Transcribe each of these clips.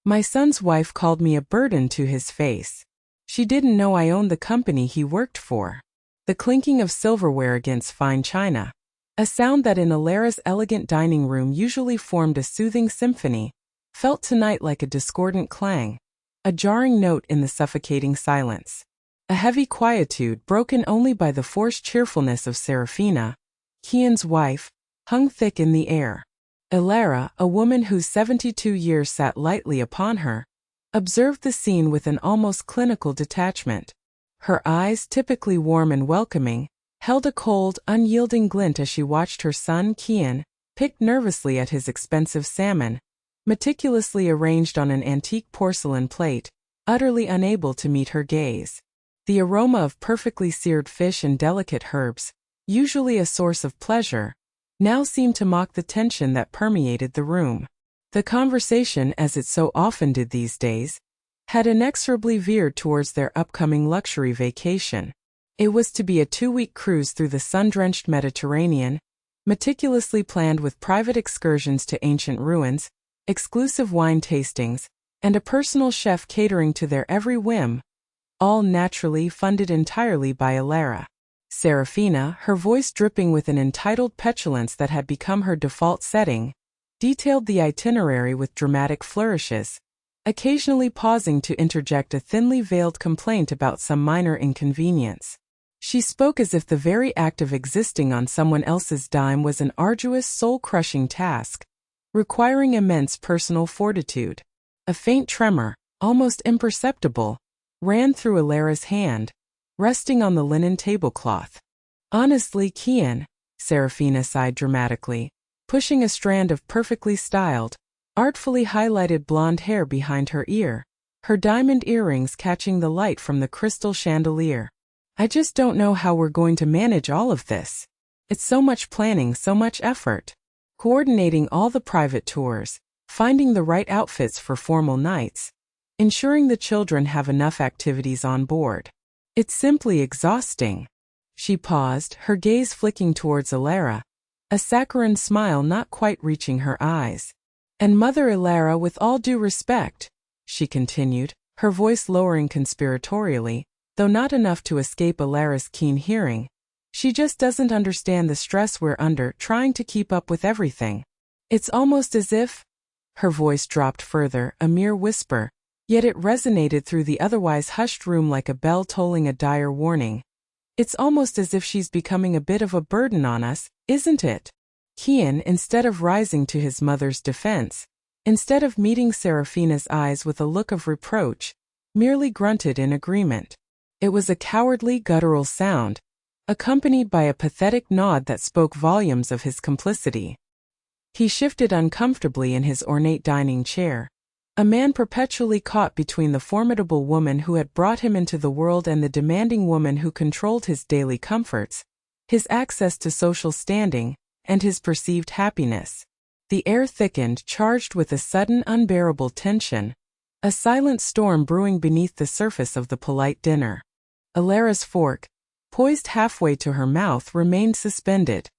My son's wife called me a burden to his face. She didn't know I owned the company he worked for. The clinking of silverware against fine china, a sound that in Elara's elegant dining room usually formed a soothing symphony, felt tonight like a discordant clang, a jarring note in the suffocating silence. A heavy quietude broken only by the forced cheerfulness of Serafina, Kian's wife, hung thick in the air. Elara, a woman whose 72 years sat lightly upon her, observed the scene with an almost clinical detachment. Her eyes, typically warm and welcoming, held a cold, unyielding glint as she watched her son Kian pick nervously at his expensive salmon, meticulously arranged on an antique porcelain plate, utterly unable to meet her gaze. The aroma of perfectly seared fish and delicate herbs, usually a source of pleasure, now seemed to mock the tension that permeated the room. The conversation, as it so often did these days, had inexorably veered towards their upcoming luxury vacation. It was to be a 2-week cruise through the sun-drenched Mediterranean, meticulously planned with private excursions to ancient ruins, exclusive wine tastings, and a personal chef catering to their every whim, all naturally funded entirely by Elara. Serafina, her voice dripping with an entitled petulance that had become her default setting, detailed the itinerary with dramatic flourishes, occasionally pausing to interject a thinly veiled complaint about some minor inconvenience. She spoke as if the very act of existing on someone else's dime was an arduous, soul-crushing task, requiring immense personal fortitude. A faint tremor, almost imperceptible, ran through Elara's hand, resting on the linen tablecloth. Honestly, Kian, Serafina sighed dramatically, pushing a strand of perfectly styled, artfully highlighted blonde hair behind her ear, her diamond earrings catching the light from the crystal chandelier. I just don't know how we're going to manage all of this. It's so much planning, so much effort. Coordinating all the private tours, finding the right outfits for formal nights, ensuring the children have enough activities on board. It's simply exhausting. She paused, her gaze flicking towards Elara, a saccharine smile not quite reaching her eyes. And Mother Elara, with all due respect, she continued, her voice lowering conspiratorially, though not enough to escape Elara's keen hearing, she just doesn't understand the stress we're under trying to keep up with everything. It's almost as if, her voice dropped further, a mere whisper, yet it resonated through the otherwise hushed room like a bell tolling a dire warning. It's almost as if she's becoming a bit of a burden on us, isn't it? Kian, instead of rising to his mother's defense, instead of meeting Serafina's eyes with a look of reproach, merely grunted in agreement. It was a cowardly, guttural sound, accompanied by a pathetic nod that spoke volumes of his complicity. He shifted uncomfortably in his ornate dining chair, a man perpetually caught between the formidable woman who had brought him into the world and the demanding woman who controlled his daily comforts, his access to social standing, and his perceived happiness. The air thickened, charged with a sudden unbearable tension, a silent storm brewing beneath the surface of the polite dinner. Elara's fork, poised halfway to her mouth, remained suspended.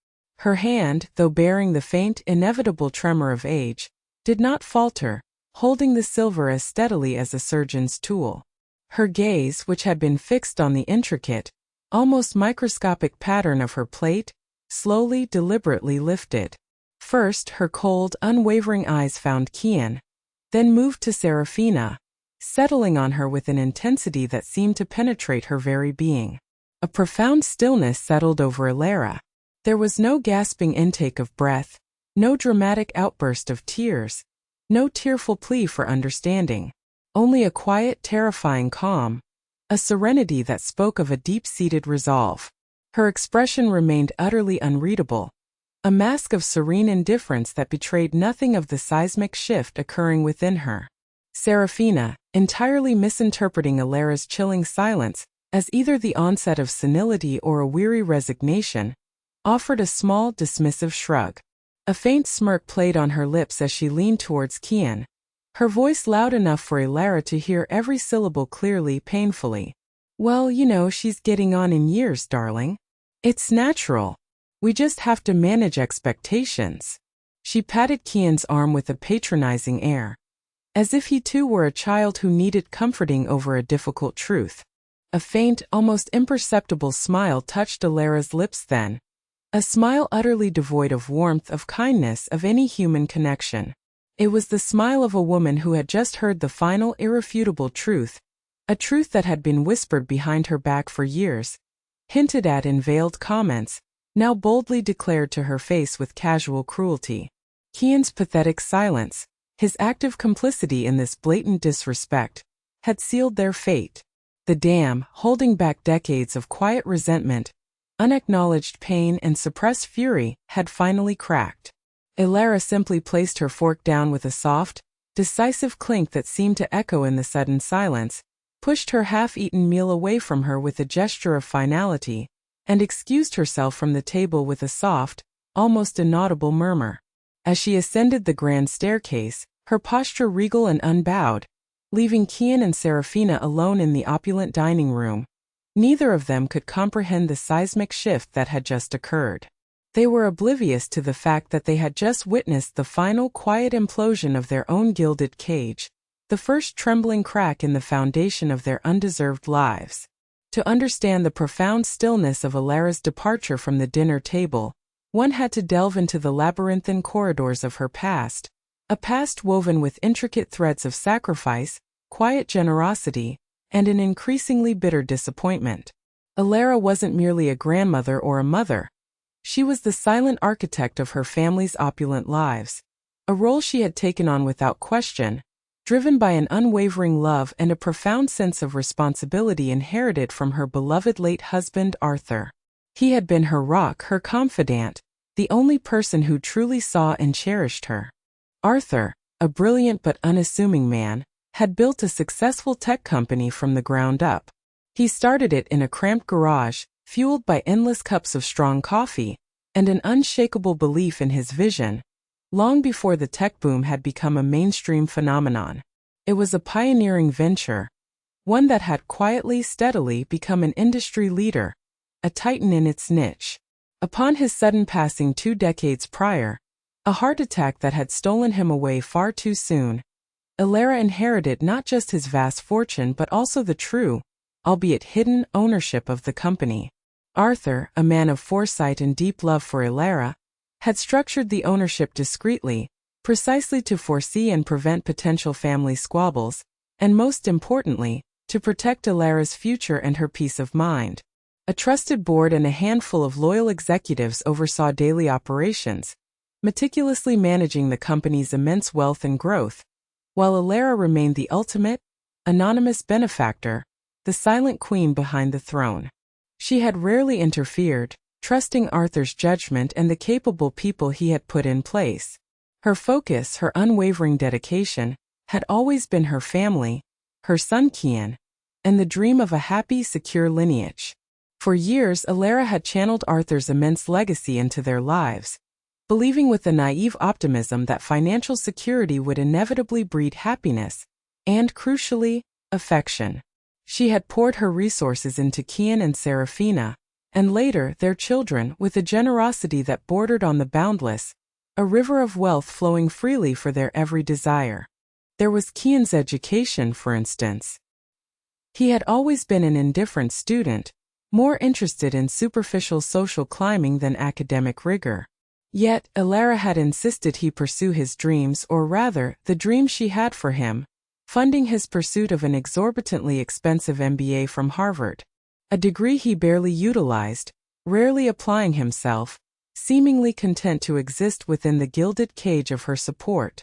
Her hand, though bearing the faint, inevitable tremor of age, did not falter, holding the silver as steadily as a surgeon's tool. Her gaze, which had been fixed on the intricate, almost microscopic pattern of her plate, slowly, deliberately lifted. First, her cold, unwavering eyes found Kian, then moved to Serafina, settling on her with an intensity that seemed to penetrate her very being. A profound stillness settled over Elara. There was no gasping intake of breath, no dramatic outburst of tears, no tearful plea for understanding. Only a quiet, terrifying calm, a serenity that spoke of a deep-seated resolve. Her expression remained utterly unreadable, a mask of serene indifference that betrayed nothing of the seismic shift occurring within her. Serafina, entirely misinterpreting Elara's chilling silence as either the onset of senility or a weary resignation, offered a small, dismissive shrug. A faint smirk played on her lips as she leaned towards Kian, her voice loud enough for Elara to hear every syllable clearly, painfully. Well, you know, she's getting on in years, darling. It's natural. We just have to manage expectations. She patted Kian's arm with a patronizing air. as if he too were a child who needed comforting over a difficult truth. A faint, almost imperceptible smile touched Elara's lips then. A smile utterly devoid of warmth, of kindness, of any human connection. It was the smile of a woman who had just heard the final, irrefutable truth, a truth that had been whispered behind her back for years, hinted at in veiled comments, now boldly declared to her face with casual cruelty. Kian's pathetic silence, his active complicity in this blatant disrespect, had sealed their fate. The dam, holding back decades of quiet resentment, unacknowledged pain and suppressed fury, had finally cracked. Elara simply placed her fork down with a soft, decisive clink that seemed to echo in the sudden silence, pushed her half-eaten meal away from her with a gesture of finality, and excused herself from the table with a soft, almost inaudible murmur. As she ascended the grand staircase, her posture regal and unbowed, leaving Kian and Serafina alone in the opulent dining room, neither of them could comprehend the seismic shift that had just occurred. They were oblivious to the fact that they had just witnessed the final quiet implosion of their own gilded cage, the first trembling crack in the foundation of their undeserved lives. To understand the profound stillness of Elara's departure from the dinner table, one had to delve into the labyrinthine corridors of her past, a past woven with intricate threads of sacrifice, quiet generosity, and an increasingly bitter disappointment. Elara wasn't merely a grandmother or a mother. She was the silent architect of her family's opulent lives, a role she had taken on without question, driven by an unwavering love and a profound sense of responsibility inherited from her beloved late husband Arthur. He had been her rock, her confidant, the only person who truly saw and cherished her. Arthur, a brilliant but unassuming man, had built a successful tech company from the ground up. He started it in a cramped garage, fueled by endless cups of strong coffee, and an unshakable belief in his vision, long before the tech boom had become a mainstream phenomenon. It was a pioneering venture, one that had quietly, steadily become an industry leader, a titan in its niche. Upon his sudden passing 2 decades prior, a heart attack that had stolen him away far too soon, Elara inherited not just his vast fortune but also the true, albeit hidden, ownership of the company. Arthur, a man of foresight and deep love for Elara, had structured the ownership discreetly, precisely to foresee and prevent potential family squabbles, and most importantly, to protect Elara's future and her peace of mind. A trusted board and a handful of loyal executives oversaw daily operations, meticulously managing the company's immense wealth and growth, while Elara remained the ultimate, anonymous benefactor, the silent queen behind the throne. She had rarely interfered, trusting Arthur's judgment and the capable people he had put in place. Her focus, her unwavering dedication, had always been her family, her son Kian, and the dream of a happy, secure lineage. For years, Elara had channeled Arthur's immense legacy into their lives, believing with a naive optimism that financial security would inevitably breed happiness and, crucially, affection. She had poured her resources into Kian and Serafina, and later their children, with a generosity that bordered on the boundless, a river of wealth flowing freely for their every desire. There was Kian's education, for instance. He had always been an indifferent student, more interested in superficial social climbing than academic rigor. Yet, Elara had insisted he pursue his dreams, or rather, the dream she had for him, funding his pursuit of an exorbitantly expensive MBA from Harvard, a degree he barely utilized, rarely applying himself, seemingly content to exist within the gilded cage of her support.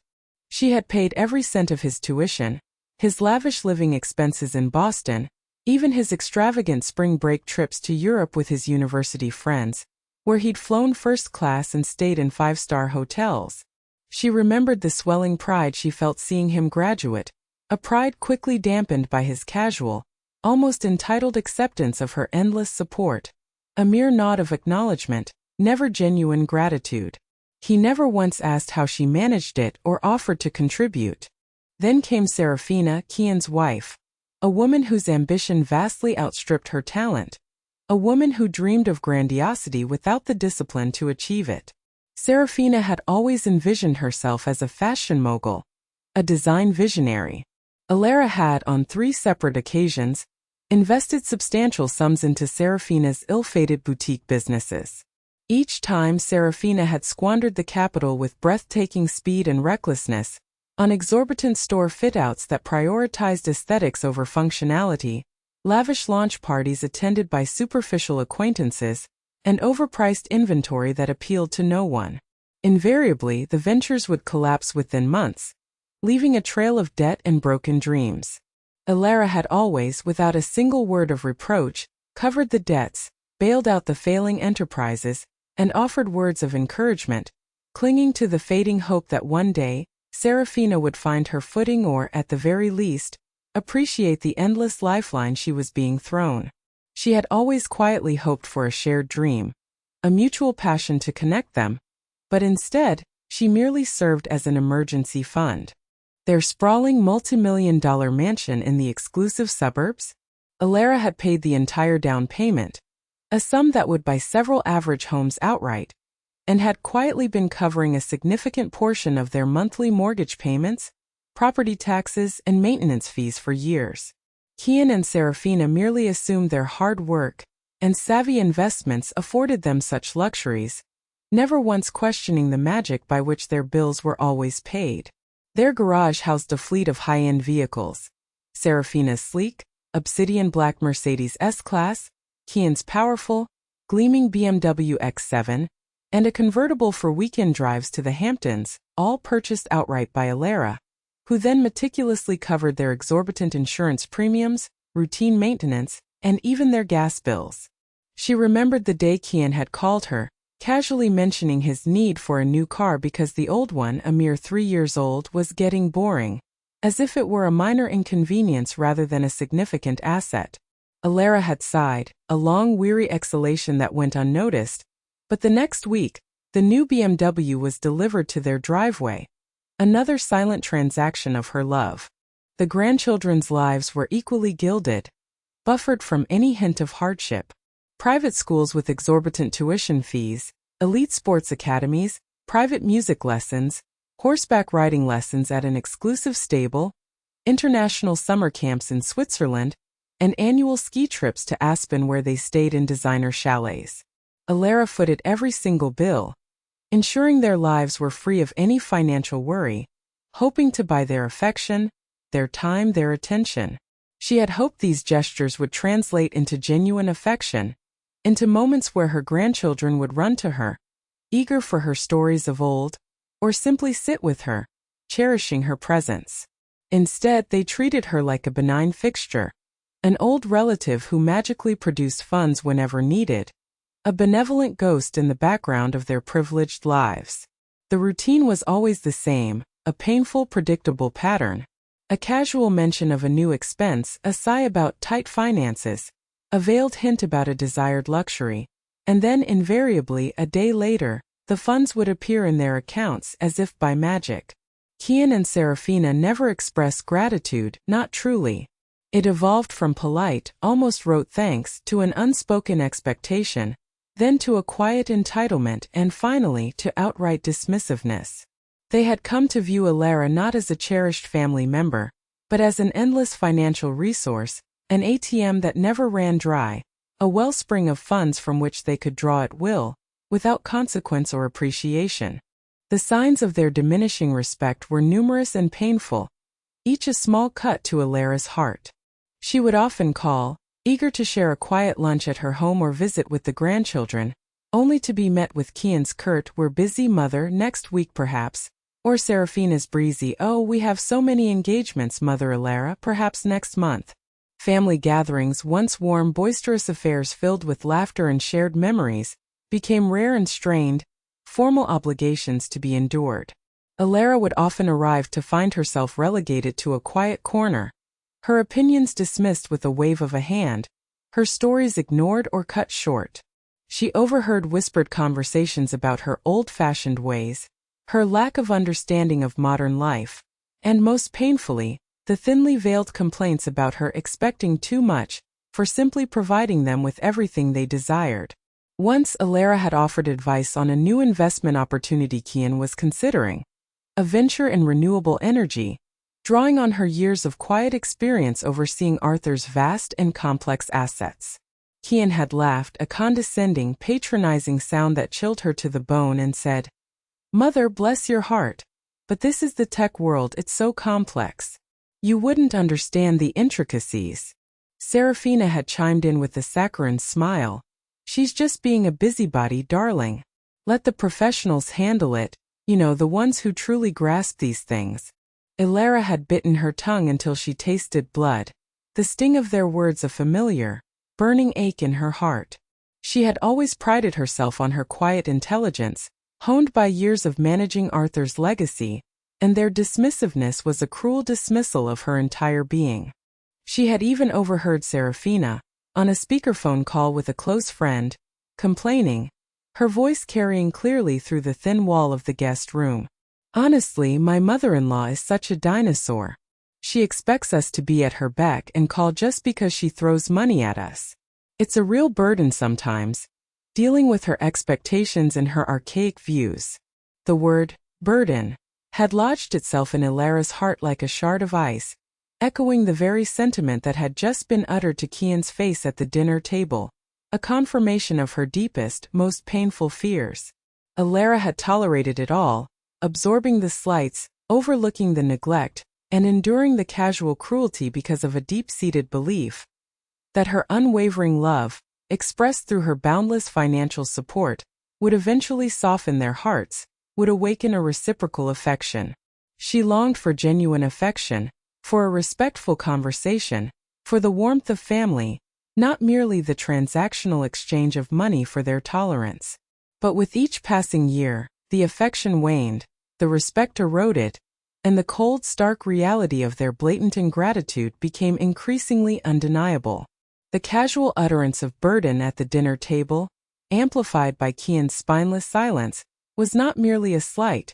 She had paid every cent of his tuition, his lavish living expenses in Boston, even his extravagant spring break trips to Europe with his university friends, where he'd flown first class and stayed in 5-star hotels. She remembered the swelling pride she felt seeing him graduate, a pride quickly dampened by his casual, almost entitled acceptance of her endless support, a mere nod of acknowledgement, never genuine gratitude. He never once asked how she managed it or offered to contribute. Then came Serafina, Kian's wife, a woman whose ambition vastly outstripped her talent, a woman who dreamed of grandiosity without the discipline to achieve it. Serafina had always envisioned herself as a fashion mogul, a design visionary. Elara had, on 3 separate occasions, invested substantial sums into Serafina's ill-fated boutique businesses. Each time Serafina had squandered the capital with breathtaking speed and recklessness, on exorbitant store fit-outs that prioritized aesthetics over functionality, lavish launch parties attended by superficial acquaintances, and overpriced inventory that appealed to no one. Invariably, the ventures would collapse within months, leaving a trail of debt and broken dreams. Elara had always, without a single word of reproach, covered the debts, bailed out the failing enterprises, and offered words of encouragement, clinging to the fading hope that one day, Serafina would find her footing or, at the very least, appreciate the endless lifeline she was being thrown. She had always quietly hoped for a shared dream, a mutual passion to connect them, but instead, she merely served as an emergency fund. Their sprawling multi-million-dollar mansion in the exclusive suburbs? Elara had paid the entire down payment, a sum that would buy several average homes outright, and had quietly been covering a significant portion of their monthly mortgage payments, property taxes, and maintenance fees for years. Kian and Serafina merely assumed their hard work and savvy investments afforded them such luxuries, never once questioning the magic by which their bills were always paid. Their garage housed a fleet of high-end vehicles. Serafina's sleek, obsidian black Mercedes S-Class, Kian's powerful, gleaming BMW X7, and a convertible for weekend drives to the Hamptons, all purchased outright by Elara, who then meticulously covered their exorbitant insurance premiums, routine maintenance, and even their gas bills. She remembered the day Kian had called her, casually mentioning his need for a new car because the old one, a mere 3 years old, was getting boring, as if it were a minor inconvenience rather than a significant asset. Elara had sighed, a long, weary exhalation that went unnoticed, but the next week, the new BMW was delivered to their driveway, another silent transaction of her love. The grandchildren's lives were equally gilded, buffered from any hint of hardship. Private schools with exorbitant tuition fees, elite sports academies, private music lessons, horseback riding lessons at an exclusive stable, international summer camps in Switzerland, and annual ski trips to Aspen where they stayed in designer chalets. Elara footed every single bill, ensuring their lives were free of any financial worry, hoping to buy their affection, their time, their attention. She had hoped these gestures would translate into genuine affection, into moments where her grandchildren would run to her, eager for her stories of old, or simply sit with her, cherishing her presence. Instead, they treated her like a benign fixture, an old relative who magically produced funds whenever needed, a benevolent ghost in the background of their privileged lives. The routine was always the same, a painful, predictable pattern. A casual mention of a new expense, a sigh about tight finances, a veiled hint about a desired luxury, and then invariably a day later, the funds would appear in their accounts as if by magic. Kian and Serafina never expressed gratitude, not truly. It evolved from polite, almost rote thanks to an unspoken expectation, then to a quiet entitlement and finally to outright dismissiveness. They had come to view Elara not as a cherished family member, but as an endless financial resource, an ATM that never ran dry, a wellspring of funds from which they could draw at will, without consequence or appreciation. The signs of their diminishing respect were numerous and painful, each a small cut to Elara's heart. She would often call, eager to share a quiet lunch at her home or visit with the grandchildren, only to be met with Kian's curt "we're busy, mother, next week perhaps," or Serafina's breezy "oh, we have so many engagements, mother Elara, perhaps next month." Family gatherings, once warm, boisterous affairs filled with laughter and shared memories, became rare and strained, formal obligations to be endured. Elara would often arrive to find herself relegated to a quiet corner, her opinions dismissed with a wave of a hand, her stories ignored or cut short. She overheard whispered conversations about her old-fashioned ways, her lack of understanding of modern life, and most painfully, the thinly veiled complaints about her expecting too much, for simply providing them with everything they desired. Once Elara had offered advice on a new investment opportunity Kian was considering, a venture in renewable energy, drawing on her years of quiet experience overseeing Arthur's vast and complex assets. Kian had laughed, a condescending, patronizing sound that chilled her to the bone, and said, "Mother, bless your heart. But this is the tech world, it's so complex. You wouldn't understand the intricacies." Serafina had chimed in with a saccharine smile. "She's just being a busybody, darling. Let the professionals handle it, the ones who truly grasp these things." Elara had bitten her tongue until she tasted blood, the sting of their words a familiar, burning ache in her heart. She had always prided herself on her quiet intelligence, honed by years of managing Arthur's legacy, and their dismissiveness was a cruel dismissal of her entire being. She had even overheard Serafina, on a speakerphone call with a close friend, complaining, her voice carrying clearly through the thin wall of the guest room. "Honestly, my mother-in-law is such a dinosaur. She expects us to be at her beck and call just because she throws money at us. It's a real burden sometimes, dealing with her expectations and her archaic views." The word, burden, had lodged itself in Elara's heart like a shard of ice, echoing the very sentiment that had just been uttered to Kian's face at the dinner table, a confirmation of her deepest, most painful fears. Elara had tolerated it all, absorbing the slights, overlooking the neglect, and enduring the casual cruelty because of a deep-seated belief that her unwavering love, expressed through her boundless financial support, would eventually soften their hearts, would awaken a reciprocal affection. She longed for genuine affection, for a respectful conversation, for the warmth of family, not merely the transactional exchange of money for their tolerance. But with each passing year, the affection waned, the respect eroded, and the cold, stark reality of their blatant ingratitude became increasingly undeniable. The casual utterance of burden at the dinner table, amplified by Kian's spineless silence, was not merely a slight.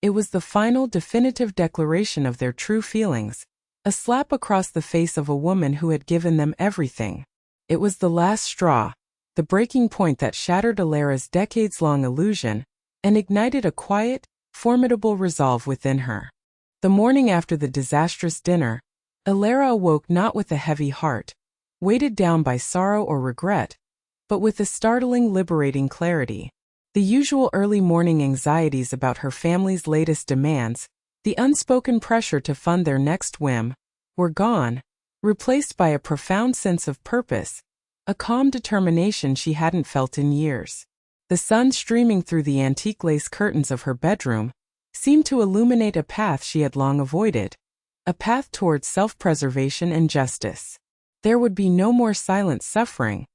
It was the final, definitive declaration of their true feelings, a slap across the face of a woman who had given them everything. It was the last straw, the breaking point that shattered Elara's decades-long illusion and ignited a quiet, formidable resolve within her. The morning after the disastrous dinner, Elara awoke not with a heavy heart, weighted down by sorrow or regret, but with a startling, liberating clarity. The usual early morning anxieties about her family's latest demands, the unspoken pressure to fund their next whim, were gone, replaced by a profound sense of purpose, a calm determination she hadn't felt in years. The sun streaming through the antique lace curtains of her bedroom seemed to illuminate a path she had long avoided, a path towards self-preservation and justice. There would be no more silent suffering,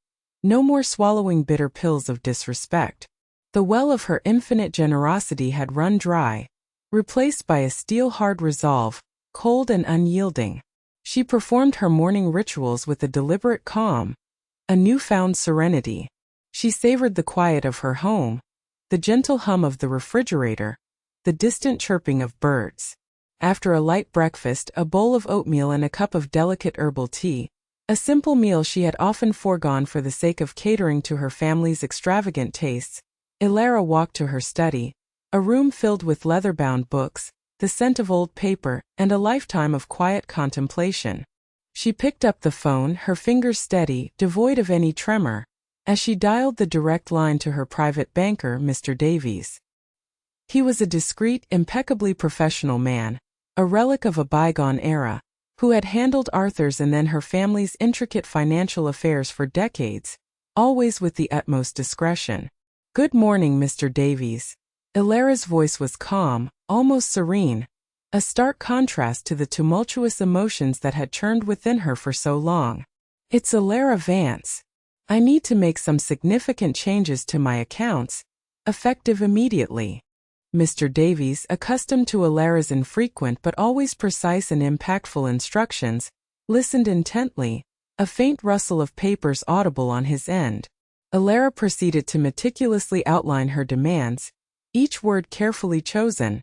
no more swallowing bitter pills of disrespect. The well of her infinite generosity had run dry, replaced by a steel-hard resolve, cold and unyielding. She performed her morning rituals with a deliberate calm, a newfound serenity. She savored the quiet of her home, the gentle hum of the refrigerator, the distant chirping of birds. After a light breakfast, a bowl of oatmeal and a cup of delicate herbal tea, a simple meal she had often foregone for the sake of catering to her family's extravagant tastes, Elara walked to her study, a room filled with leather-bound books, the scent of old paper, and a lifetime of quiet contemplation. She picked up the phone, her fingers steady, devoid of any tremor, as she dialed the direct line to her private banker, Mr. Davies. He was a discreet, impeccably professional man, a relic of a bygone era, who had handled Arthur's and then her family's intricate financial affairs for decades, always with the utmost discretion. "Good morning, Mr. Davies." Elara's voice was calm, almost serene, a stark contrast to the tumultuous emotions that had churned within her for so long. "It's Elara Vance. I need to make some significant changes to my accounts, effective immediately." Mr. Davies, accustomed to Elara's infrequent but always precise and impactful instructions, listened intently, a faint rustle of papers audible on his end. Elara proceeded to meticulously outline her demands, each word carefully chosen,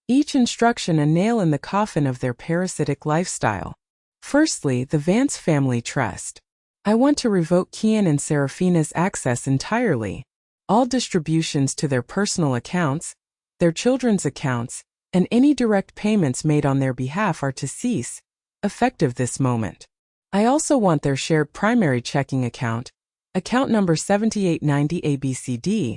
each instruction a nail in the coffin of their parasitic lifestyle. "Firstly, the Vance Family Trust. I want to revoke Kian and Serafina's access entirely. All distributions to their personal accounts, their children's accounts, and any direct payments made on their behalf are to cease, effective this moment. I also want their shared primary checking account number 7890 ABCD,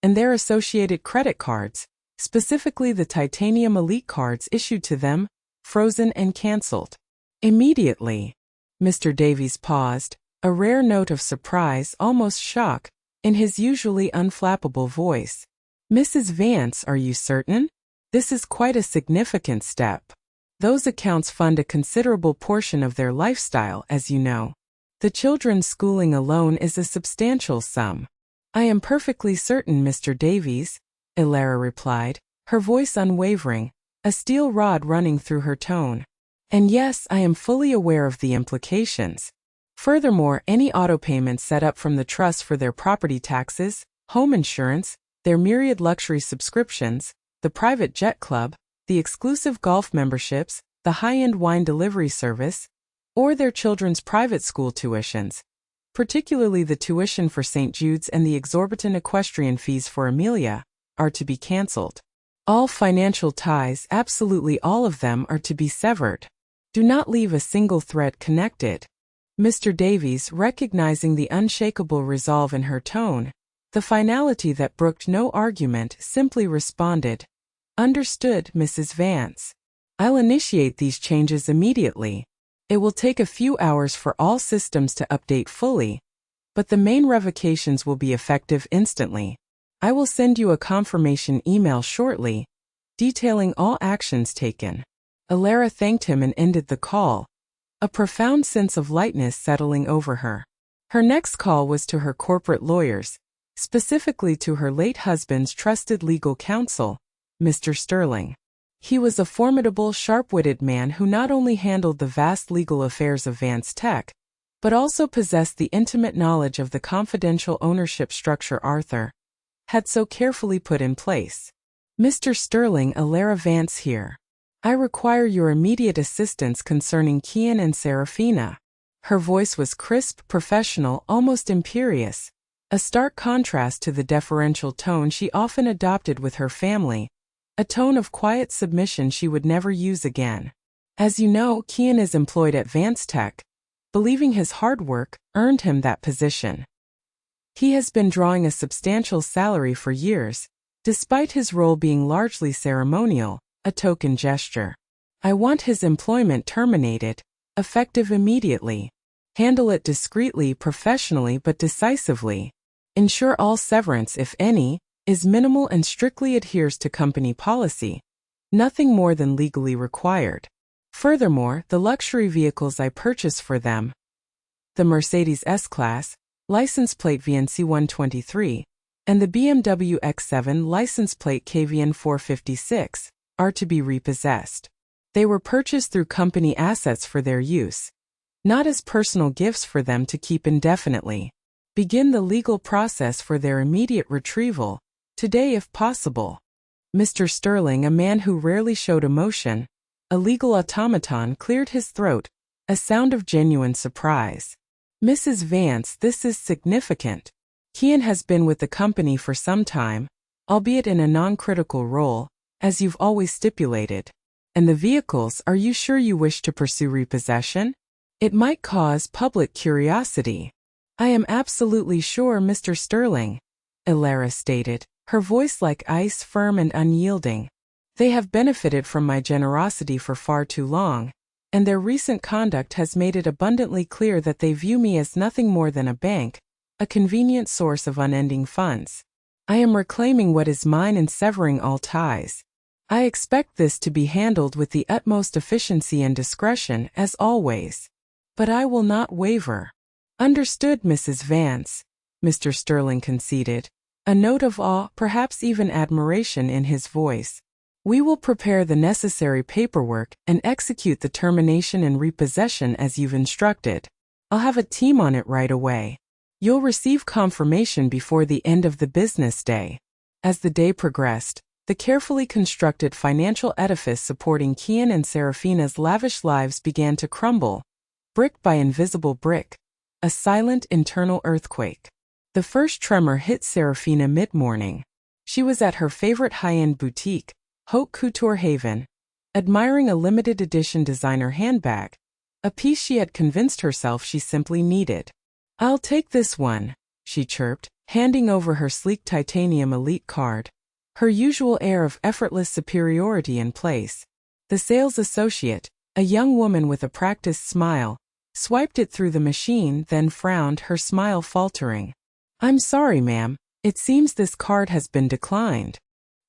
and their associated credit cards, specifically the Titanium Elite cards issued to them, frozen and cancelled. Immediately. Mr. Davies paused, a rare note of surprise, almost shock, in his usually unflappable voice. Mrs. Vance, are you certain? This is quite a significant step. Those accounts fund a considerable portion of their lifestyle, as you know. The children's schooling alone is a substantial sum. I am perfectly certain, Mr. Davies, Elara replied, her voice unwavering, a steel rod running through her tone. And yes, I am fully aware of the implications. Furthermore, any auto payments set up from the trust for their property taxes, home insurance, their myriad luxury subscriptions, the private jet club, the exclusive golf memberships, the high-end wine delivery service, or their children's private school tuitions, particularly the tuition for St. Jude's and the exorbitant equestrian fees for Amelia, are to be cancelled. All financial ties, absolutely all of them, are to be severed. Do not leave a single thread connected. Mr. Davies, recognizing the unshakable resolve in her tone, the finality that brooked no argument, simply responded, "Understood, Mrs. Vance. I'll initiate these changes immediately. It will take a few hours for all systems to update fully, but the main revocations will be effective instantly. I will send you a confirmation email shortly, detailing all actions taken." Elara thanked him and ended the call, a profound sense of lightness settling over her. Her next call was to her corporate lawyers, specifically to her late husband's trusted legal counsel, Mr. Sterling. He was a formidable, sharp-witted man who not only handled the vast legal affairs of Vance Tech, but also possessed the intimate knowledge of the confidential ownership structure Arthur had so carefully put in place. "Mr. Sterling, Elara Vance here. I require your immediate assistance concerning Kian and Serafina." Her voice was crisp, professional, almost imperious, a stark contrast to the deferential tone she often adopted with her family, a tone of quiet submission she would never use again. "As you know, Kian is employed at Vance Tech, believing his hard work earned him that position. He has been drawing a substantial salary for years, despite his role being largely ceremonial, a token gesture. I want his employment terminated, effective immediately. Handle it discreetly, professionally, but decisively. Ensure all severance, if any, is minimal and strictly adheres to company policy, nothing more than legally required. Furthermore, the luxury vehicles I purchase for them, the Mercedes S-Class, license plate VNC 123, and the BMW X7 license plate KVN 456, are to be repossessed. They were purchased through company assets for their use, not as personal gifts for them to keep indefinitely. Begin the legal process for their immediate retrieval, today if possible." Mr. Sterling, a man who rarely showed emotion, a legal automaton, cleared his throat, a sound of genuine surprise. "Mrs. Vance, this is significant. Kian has been with the company for some time, albeit in a non-critical role, as you've always stipulated. And the vehicles, are you sure you wish to pursue repossession? It might cause public curiosity." "I am absolutely sure, Mr. Sterling," Elara stated, her voice like ice, firm and unyielding. "They have benefited from my generosity for far too long, and their recent conduct has made it abundantly clear that they view me as nothing more than a bank, a convenient source of unending funds. I am reclaiming what is mine and severing all ties. I expect this to be handled with the utmost efficiency and discretion, as always. But I will not waver." "Understood, Mrs. Vance," Mr. Sterling conceded, a note of awe, perhaps even admiration in his voice. "We will prepare the necessary paperwork and execute the termination and repossession as you've instructed. I'll have a team on it right away. You'll receive confirmation before the end of the business day." As the day progressed, the carefully constructed financial edifice supporting Kian and Serafina's lavish lives began to crumble, brick by invisible brick, a silent internal earthquake. The first tremor hit Serafina mid-morning. She was at her favorite high-end boutique, Haute Couture Haven, admiring a limited edition designer handbag, a piece she had convinced herself she simply needed. "I'll take this one," she chirped, handing over her sleek titanium elite card, her usual air of effortless superiority in place. The sales associate, a young woman with a practiced smile, swiped it through the machine, then frowned, her smile faltering. "I'm sorry, ma'am, it seems this card has been declined."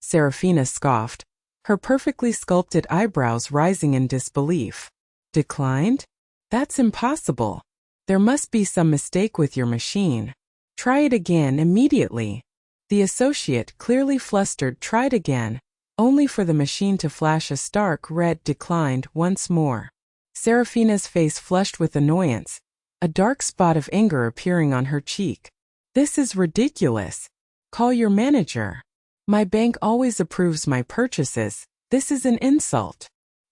Serafina scoffed, her perfectly sculpted eyebrows rising in disbelief. "Declined? That's impossible. There must be some mistake with your machine. Try it again immediately." The associate, clearly flustered, tried again, only for the machine to flash a stark red "declined" once more. Serafina's face flushed with annoyance, a dark spot of anger appearing on her cheek. "This is ridiculous. Call your manager. My bank always approves my purchases. This is an insult."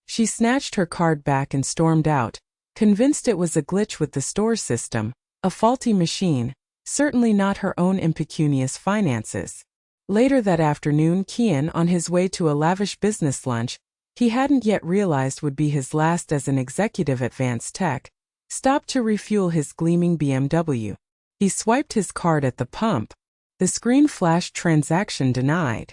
She snatched her card back and stormed out, convinced it was a glitch with the store system, a faulty machine, certainly not her own impecunious finances. Later that afternoon, Kian, on his way to a lavish business lunch he hadn't yet realized would be his last as an executive at Advanced Tech, stopped to refuel his gleaming BMW. He swiped his card at the pump. The screen flashed "transaction denied."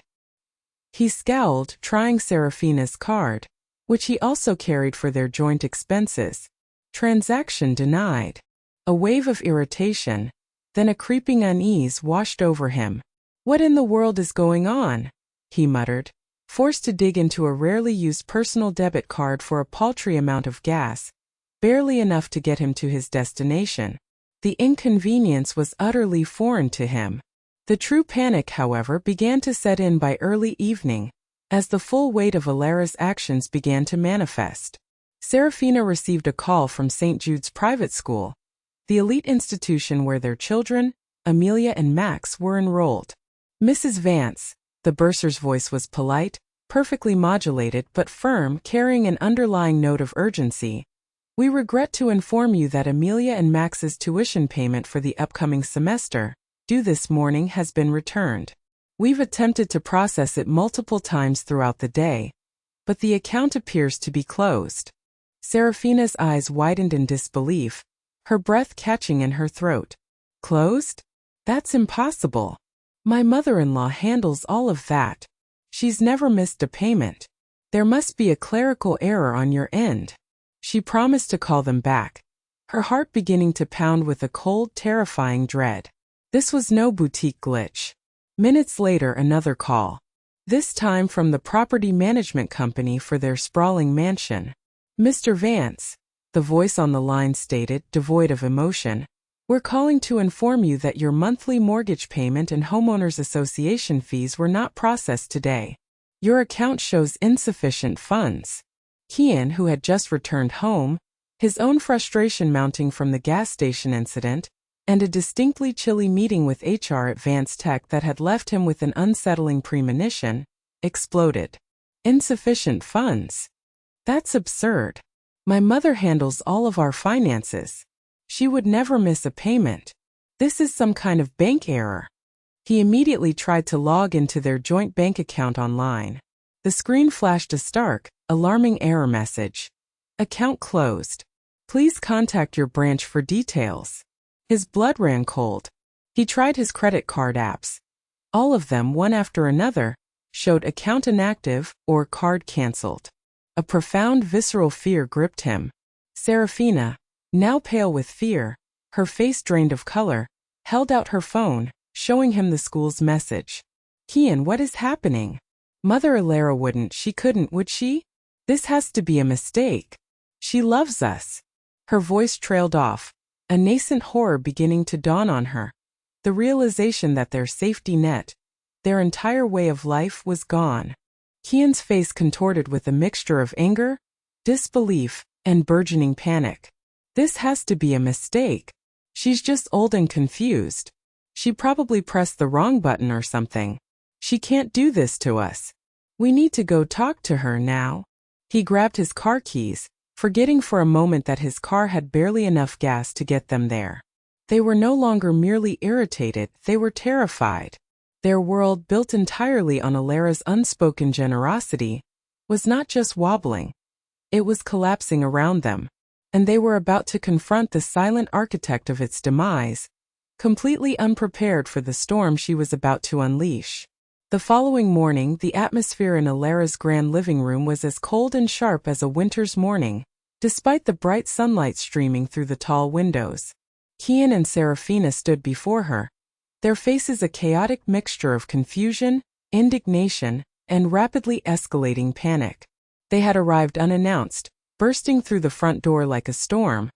He scowled, trying Serafina's card, which he also carried for their joint expenses. "Transaction denied." A wave of irritation, then a creeping unease washed over him. "What in the world is going on?" he muttered, forced to dig into a rarely used personal debit card for a paltry amount of gas, barely enough to get him to his destination. The inconvenience was utterly foreign to him. The true panic, however, began to set in by early evening, as the full weight of Elara's actions began to manifest. Serafina received a call from St. Jude's private school, the elite institution where their children, Amelia and Max, were enrolled. "Mrs. Vance," the bursar's voice was polite, perfectly modulated but firm, carrying an underlying note of urgency. "We regret to inform you that Amelia and Max's tuition payment for the upcoming semester, due this morning, has been returned. We've attempted to process it multiple times throughout the day, but the account appears to be closed." Serafina's eyes widened in disbelief, her breath catching in her throat. "Closed? That's impossible. My mother-in-law handles all of that. She's never missed a payment. There must be a clerical error on your end." She promised to call them back, her heart beginning to pound with a cold, terrifying dread. This was no boutique glitch. Minutes later, another call. This time from the property management company for their sprawling mansion. "Mr. Vance," the voice on the line stated, devoid of emotion, "we're calling to inform you that your monthly mortgage payment and homeowners association fees were not processed today. Your account shows insufficient funds." Kian, who had just returned home, his own frustration mounting from the gas station incident, and a distinctly chilly meeting with HR at Advanced Tech that had left him with an unsettling premonition, exploded. "Insufficient funds? That's absurd. My mother handles all of our finances. She would never miss a payment. This is some kind of bank error." He immediately tried to log into their joint bank account online. The screen flashed a stark, alarming error message. "Account closed. Please contact your branch for details." His blood ran cold. He tried his credit card apps. All of them, one after another, showed account inactive or card canceled. A profound visceral fear gripped him. Serafina, now pale with fear, her face drained of color, held out her phone, showing him the school's message. "Kian, what is happening? Mother Elara wouldn't, she couldn't, would she? This has to be a mistake. She loves us." Her voice trailed off, a nascent horror beginning to dawn on her. The realization that their safety net, their entire way of life, was gone. Kian's face contorted with a mixture of anger, disbelief, and burgeoning panic. "This has to be a mistake. She's just old and confused. She probably pressed the wrong button or something. She can't do this to us. We need to go talk to her now." He grabbed his car keys, forgetting for a moment that his car had barely enough gas to get them there. They were no longer merely irritated, they were terrified. Their world, built entirely on Elara's unspoken generosity, was not just wobbling. It was collapsing around them, and they were about to confront the silent architect of its demise, completely unprepared for the storm she was about to unleash. The following morning, the atmosphere in Elara's grand living room was as cold and sharp as a winter's morning, despite the bright sunlight streaming through the tall windows. Kian and Serafina stood before her, their faces a chaotic mixture of confusion, indignation, and rapidly escalating panic. They had arrived unannounced, bursting through the front door like a storm,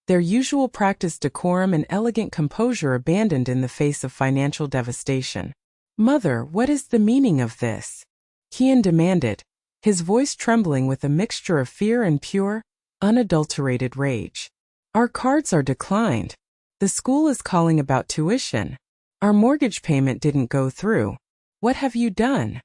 their usual practiced decorum and elegant composure abandoned in the face of financial devastation. "Mother, what is the meaning of this?" Kian demanded, his voice trembling with a mixture of fear and pure, unadulterated rage. "Our cards are declined. The school is calling about tuition. Our mortgage payment didn't go through. What have you done?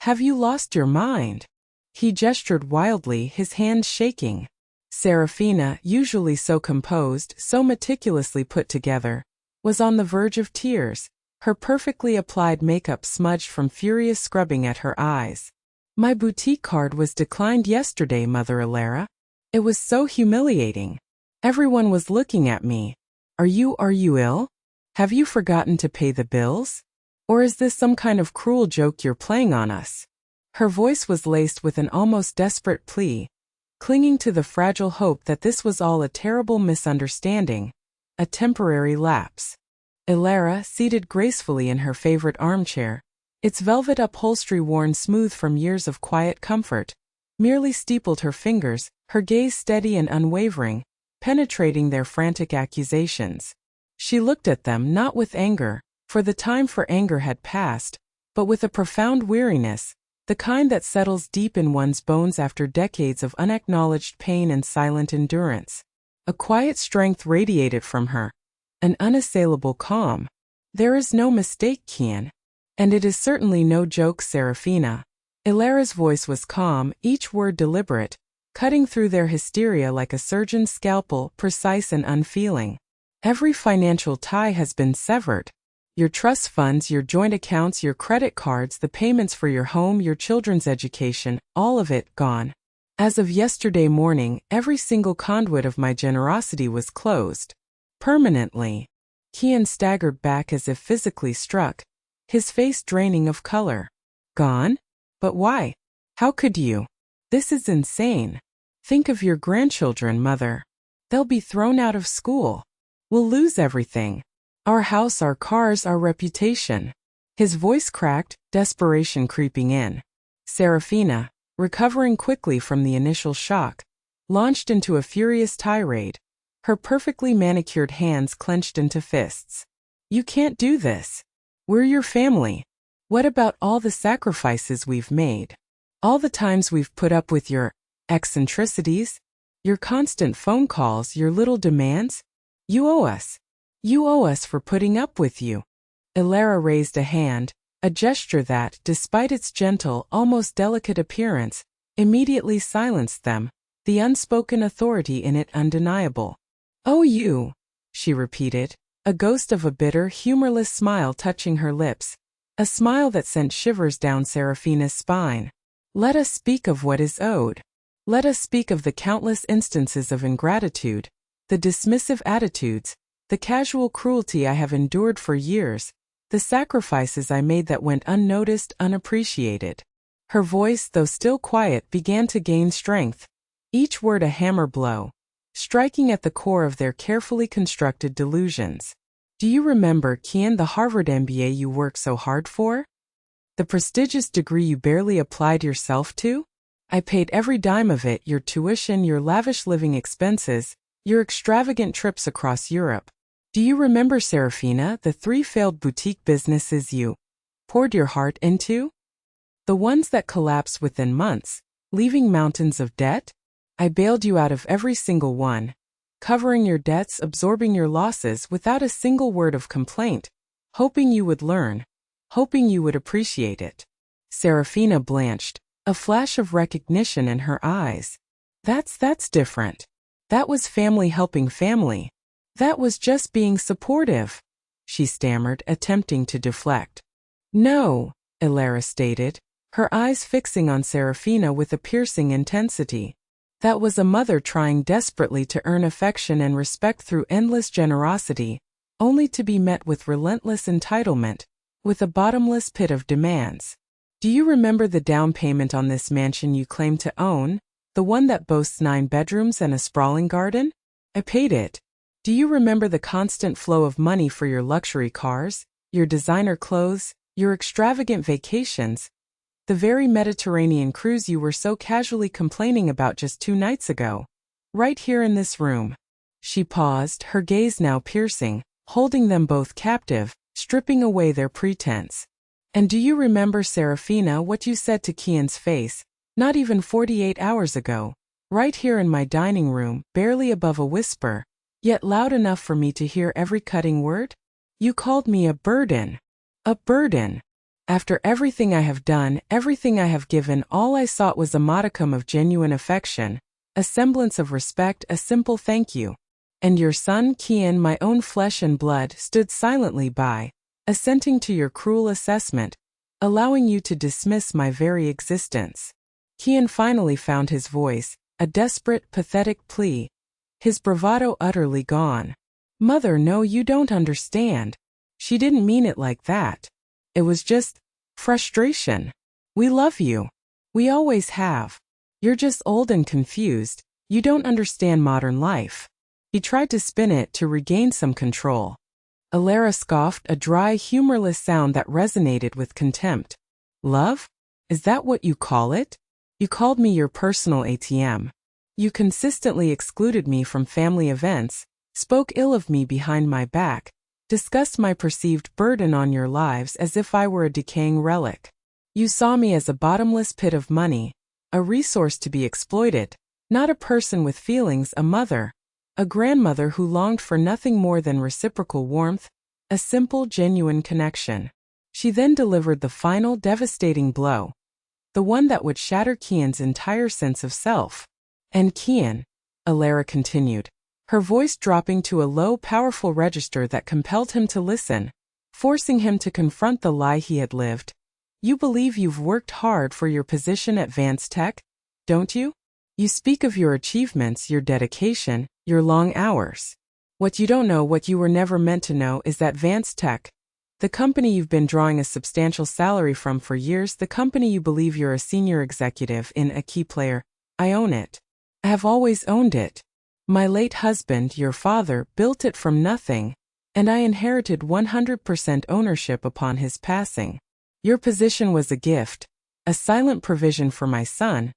Have you lost your mind?" He gestured wildly, his hands shaking. Serafina, usually so composed, so meticulously put together, was on the verge of tears, her perfectly applied makeup smudged from furious scrubbing at her eyes. "My boutique card was declined yesterday, Mother Elara. It was so humiliating. Everyone was looking at me. Are you ill? Have you forgotten to pay the bills? Or is this some kind of cruel joke you're playing on us?" Her voice was laced with an almost desperate plea, clinging to the fragile hope that this was all a terrible misunderstanding, a temporary lapse. Elara, seated gracefully in her favorite armchair, its velvet upholstery worn smooth from years of quiet comfort, merely steepled her fingers, her gaze steady and unwavering, penetrating their frantic accusations. She looked at them not with anger, for the time for anger had passed, but with a profound weariness, the kind that settles deep in one's bones after decades of unacknowledged pain and silent endurance. A quiet strength radiated from her, an unassailable calm. "There is no mistake, Kian. And it is certainly no joke, Serafina." Elara's voice was calm, each word deliberate, cutting through their hysteria like a surgeon's scalpel, precise and unfeeling. "Every financial tie has been severed. Your trust funds, your joint accounts, your credit cards, the payments for your home, your children's education, all of it gone. As of yesterday morning, every single conduit of my generosity was closed. Permanently." Kian staggered back as if physically struck, his face draining of color. "Gone? But why? How could you? This is insane. Think of your grandchildren, Mother. They'll be thrown out of school. We'll lose everything. Our house, our cars, our reputation." His voice cracked, desperation creeping in. Serafina, recovering quickly from the initial shock, launched into a furious tirade, her perfectly manicured hands clenched into fists. "You can't do this. We're your family. What about all the sacrifices we've made? All the times we've put up with your eccentricities? Your constant phone calls, your little demands? You owe us. You owe us for putting up with you." Elara raised a hand, a gesture that, despite its gentle, almost delicate appearance, immediately silenced them, the unspoken authority in it undeniable. "Oh, you," she repeated, a ghost of a bitter, humorless smile touching her lips, a smile that sent shivers down Serafina's spine. "Let us speak of what is owed. Let us speak of the countless instances of ingratitude, the dismissive attitudes, the casual cruelty I have endured for years, the sacrifices I made that went unnoticed, unappreciated." Her voice, though still quiet, began to gain strength, each word a hammer blow, striking at the core of their carefully constructed delusions. "Do you remember, Kian, the Harvard MBA you worked so hard for? The prestigious degree you barely applied yourself to? I paid every dime of it, your tuition, your lavish living expenses, your extravagant trips across Europe. Do you remember, Serafina, the 3 failed boutique businesses you poured your heart into? The ones that collapsed within months, leaving mountains of debt? I bailed you out of every single one, covering your debts, absorbing your losses without a single word of complaint, hoping you would learn, hoping you would appreciate it." Serafina blanched, a flash of recognition in her eyes. That's different. That was family helping family. That was just being supportive," she stammered, attempting to deflect. No, Elara stated, her eyes fixing on Serafina with a piercing intensity. That was a mother trying desperately to earn affection and respect through endless generosity, only to be met with relentless entitlement, with a bottomless pit of demands. Do you remember the down payment on this mansion you claim to own, the one that boasts 9 bedrooms and a sprawling garden? I paid it. Do you remember the constant flow of money for your luxury cars, your designer clothes, your extravagant vacations, the very Mediterranean cruise you were so casually complaining about just 2 nights ago? Right here in this room. She paused, her gaze now piercing, holding them both captive, stripping away their pretense. And do you remember, Serafina, what you said to Kian's face, not even 48 hours ago, right here in my dining room, barely above a whisper, yet loud enough for me to hear every cutting word? You called me a burden. A burden. After everything I have done, everything I have given, all I sought was a modicum of genuine affection, a semblance of respect, a simple thank you. And your son, Kian, my own flesh and blood, stood silently by, assenting to your cruel assessment, allowing you to dismiss my very existence. Kian finally found his voice, a desperate, pathetic plea, his bravado utterly gone. Mother, no, you don't understand. She didn't mean it like that. It was just frustration. We love you. We always have. You're just old and confused. You don't understand modern life. He tried to spin it to regain some control. Elara scoffed, a dry, humorless sound that resonated with contempt. Love? Is that what you call it? You called me your personal ATM. You consistently excluded me from family events, spoke ill of me behind my back, discussed my perceived burden on your lives as if I were a decaying relic. You saw me as a bottomless pit of money, a resource to be exploited, not a person with feelings, a mother, a grandmother who longed for nothing more than reciprocal warmth, a simple, genuine connection. She then delivered the final, devastating blow, the one that would shatter Kian's entire sense of self. And Kian, Elara continued, her voice dropping to a low, powerful register that compelled him to listen, forcing him to confront the lie he had lived. You believe you've worked hard for your position at Vance Tech, don't you? You speak of your achievements, your dedication, your long hours. What you don't know, what you were never meant to know, is that Vance Tech, the company you've been drawing a substantial salary from for years, the company you believe you're a senior executive in, a key player, I own it. I have always owned it. My late husband, your father, built it from nothing, and I inherited 100% ownership upon his passing. Your position was a gift, a silent provision for my son,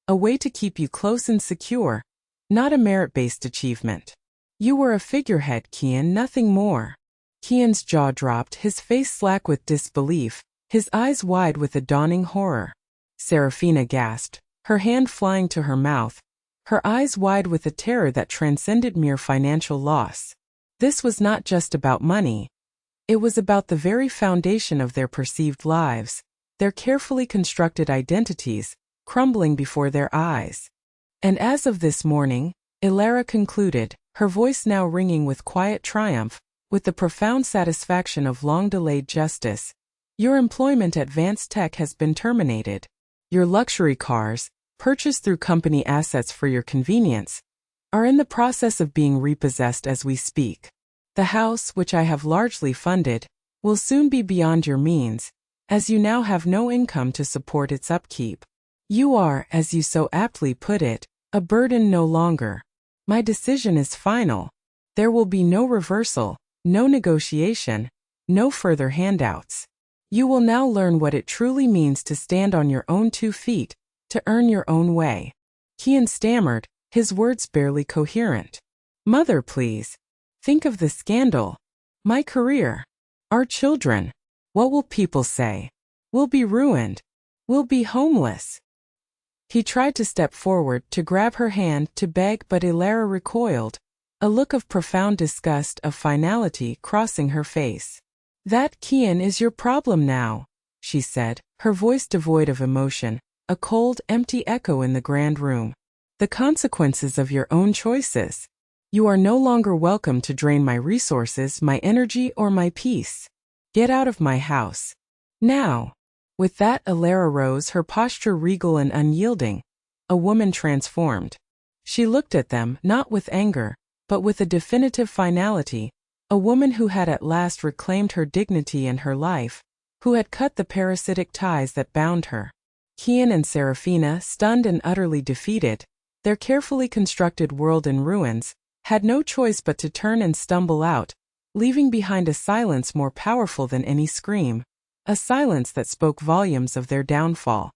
a way to keep you close and secure, not a merit-based achievement. You were a figurehead, Kian, nothing more. Kian's jaw dropped, his face slack with disbelief, his eyes wide with a dawning horror. Serafina gasped, her hand flying to her mouth, her eyes wide with a terror that transcended mere financial loss. This was not just about money. It was about the very foundation of their perceived lives, their carefully constructed identities, crumbling before their eyes. And as of this morning, Elara concluded, her voice now ringing with quiet triumph, with the profound satisfaction of long-delayed justice, your employment at Vance Tech has been terminated. Your luxury cars, purchased through company assets for your convenience, are in the process of being repossessed as we speak. The house, which I have largely funded, will soon be beyond your means, as you now have no income to support its upkeep. You are, as you so aptly put it, a burden no longer. My decision is final. There will be no reversal, no negotiation, no further handouts. You will now learn what it truly means to stand on your own 2 feet, to earn your own way. Kian stammered, his words barely coherent. Mother, please. Think of the scandal. My career. Our children. What will people say? We'll be ruined. We'll be homeless. He tried to step forward, to grab her hand, to beg, but Elara recoiled, a look of profound disgust, of finality, crossing her face. That, Kian, is your problem now, she said, her voice devoid of emotion, a cold, empty echo in the grand room. The consequences of your own choices. You are no longer welcome to drain my resources, my energy, or my peace. Get out of my house. Now. With that, Elara rose, her posture regal and unyielding, a woman transformed. She looked at them, not with anger, but with a definitive finality, a woman who had at last reclaimed her dignity and her life, who had cut the parasitic ties that bound her. Kian and Serafina, stunned and utterly defeated, their carefully constructed world in ruins, had no choice but to turn and stumble out, leaving behind a silence more powerful than any scream, a silence that spoke volumes of their downfall.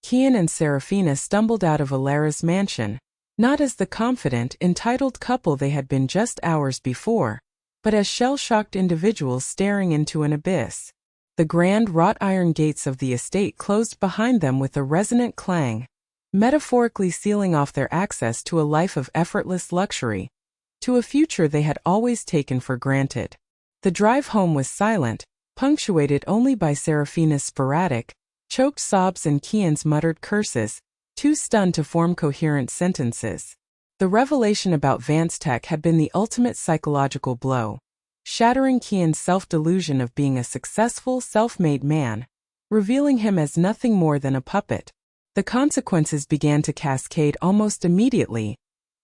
Kian and Serafina stumbled out of Elara's mansion, not as the confident, entitled couple they had been just hours before, but as shell-shocked individuals staring into an abyss. The grand wrought iron gates of the estate closed behind them with a resonant clang, metaphorically sealing off their access to a life of effortless luxury, to a future they had always taken for granted. The drive home was silent, punctuated only by Serafina's sporadic, choked sobs and Kian's muttered curses, too stunned to form coherent sentences. The revelation about Vance Tech had been the ultimate psychological blow, shattering Kian's self-delusion of being a successful, self-made man, revealing him as nothing more than a puppet. The consequences began to cascade almost immediately,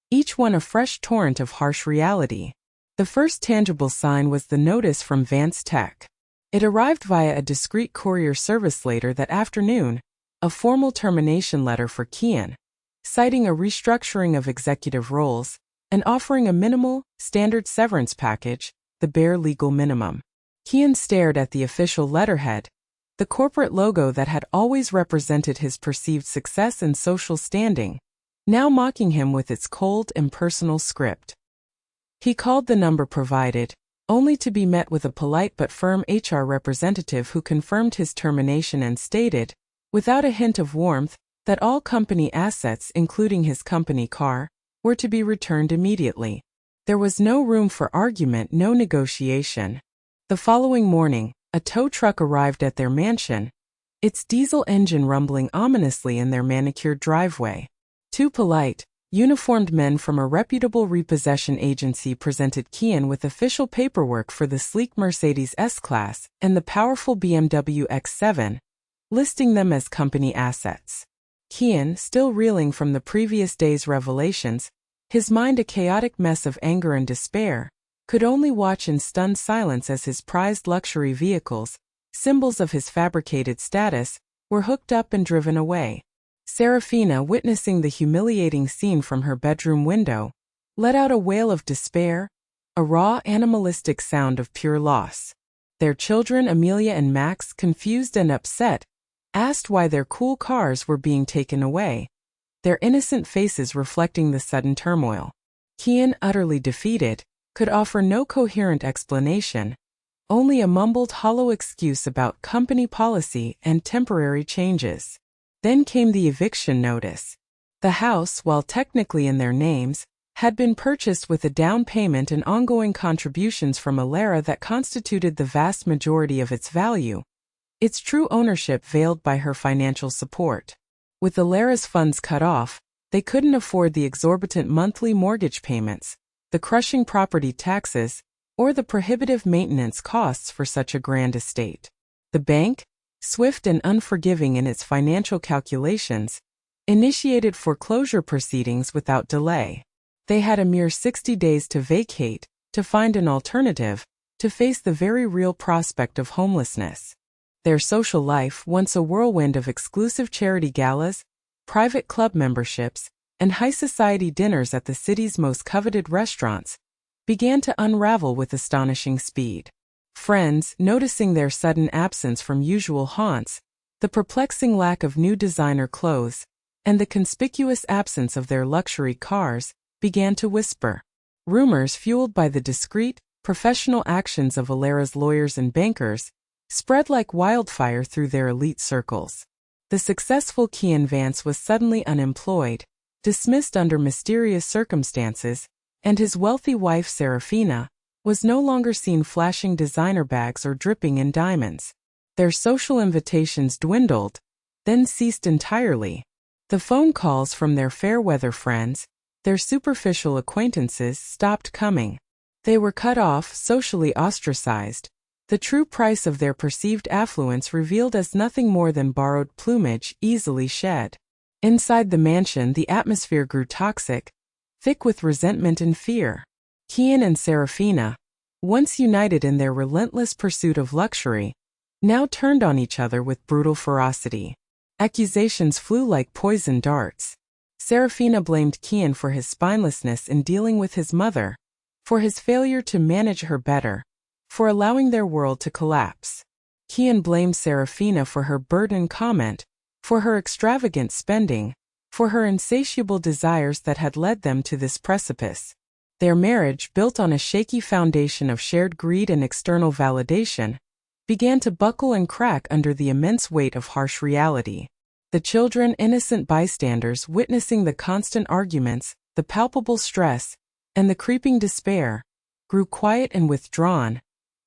each one a fresh torrent of harsh reality. The first tangible sign was the notice from Vance Tech. It arrived via a discreet courier service later that afternoon, a formal termination letter for Kian, citing a restructuring of executive roles and offering a minimal, standard severance package, the bare legal minimum. Kian stared at the official letterhead, the corporate logo that had always represented his perceived success and social standing, now mocking him with its cold, impersonal script. He called the number provided, only to be met with a polite but firm HR representative who confirmed his termination and stated, without a hint of warmth, that all company assets, including his company car, were to be returned immediately. There was no room for argument, no negotiation. The following morning, a tow truck arrived at their mansion, its diesel engine rumbling ominously in their manicured driveway. Two polite, uniformed men from a reputable repossession agency presented Kian with official paperwork for the sleek Mercedes S-Class and the powerful BMW X7, listing them as company assets. Kian, still reeling from the previous day's revelations, his mind a chaotic mess of anger and despair, could only watch in stunned silence as his prized luxury vehicles, symbols of his fabricated status, were hooked up and driven away. Serafina, witnessing the humiliating scene from her bedroom window, let out a wail of despair, a raw, animalistic sound of pure loss. Their children, Amelia and Max, confused and upset, asked why their cool cars were being taken away, their innocent faces reflecting the sudden turmoil. Kian, utterly defeated, could offer no coherent explanation, only a mumbled hollow excuse about company policy and temporary changes. Then came the eviction notice. The house, while technically in their names, had been purchased with a down payment and ongoing contributions from Elara that constituted the vast majority of its value, its true ownership veiled by her financial support. With Elara's funds cut off, they couldn't afford the exorbitant monthly mortgage payments, the crushing property taxes, or the prohibitive maintenance costs for such a grand estate. The bank, swift and unforgiving in its financial calculations, initiated foreclosure proceedings without delay. They had a mere 60 days to vacate, to find an alternative, to face the very real prospect of homelessness. Their social life, once a whirlwind of exclusive charity galas, private club memberships, and high society dinners at the city's most coveted restaurants, began to unravel with astonishing speed. Friends, noticing their sudden absence from usual haunts, the perplexing lack of new designer clothes, and the conspicuous absence of their luxury cars, began to whisper. Rumors fueled by the discreet, professional actions of Elara's lawyers and bankers spread like wildfire through their elite circles. The successful Kian Vance was suddenly unemployed, dismissed under mysterious circumstances, and his wealthy wife Serafina was no longer seen flashing designer bags or dripping in diamonds. Their social invitations dwindled, then ceased entirely. The phone calls from their fair-weather friends, their superficial acquaintances, stopped coming. They were cut off, socially ostracized. the true price of their perceived affluence revealed as nothing more than borrowed plumage easily shed. Inside the mansion, the atmosphere grew toxic, thick with resentment and fear. Kian and Serafina, once united in their relentless pursuit of luxury, now turned on each other with brutal ferocity. Accusations flew like poison darts. Serafina blamed Kian for his spinelessness in dealing with his mother, for his failure to manage her better, for allowing their world to collapse. Kian blamed Serafina for her burden comment, for her extravagant spending, for her insatiable desires that had led them to this precipice. Their marriage, built on a shaky foundation of shared greed and external validation, began to buckle and crack under the immense weight of harsh reality. The children, innocent bystanders witnessing the constant arguments, the palpable stress, and the creeping despair, grew quiet and withdrawn,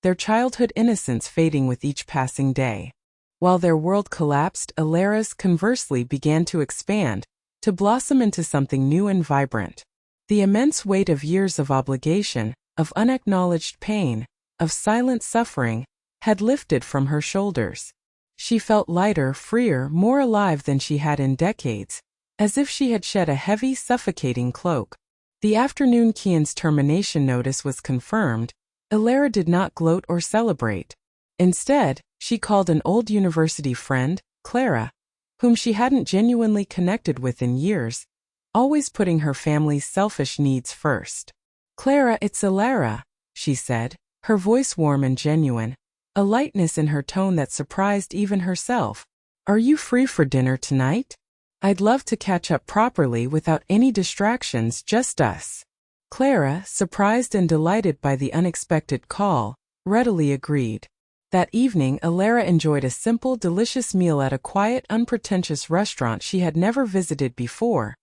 their childhood innocence fading with each passing day. While their world collapsed, Elara's, conversely, began to expand, to blossom into something new and vibrant. The immense weight of years of obligation, of unacknowledged pain, of silent suffering, had lifted from her shoulders. She felt lighter, freer, more alive than she had in decades, as if she had shed a heavy, suffocating cloak. The afternoon Kian's termination notice was confirmed, Elara did not gloat or celebrate. Instead, she called an old university friend, Clara, whom she hadn't genuinely connected with in years, always putting her family's selfish needs first. "Clara, it's Elara," she said, her voice warm and genuine, a lightness in her tone that surprised even herself. "Are you free for dinner tonight? I'd love to catch up properly without any distractions, just us." Clara, surprised and delighted by the unexpected call, readily agreed. That evening, Elara enjoyed a simple, delicious meal at a quiet, unpretentious restaurant she had never visited before,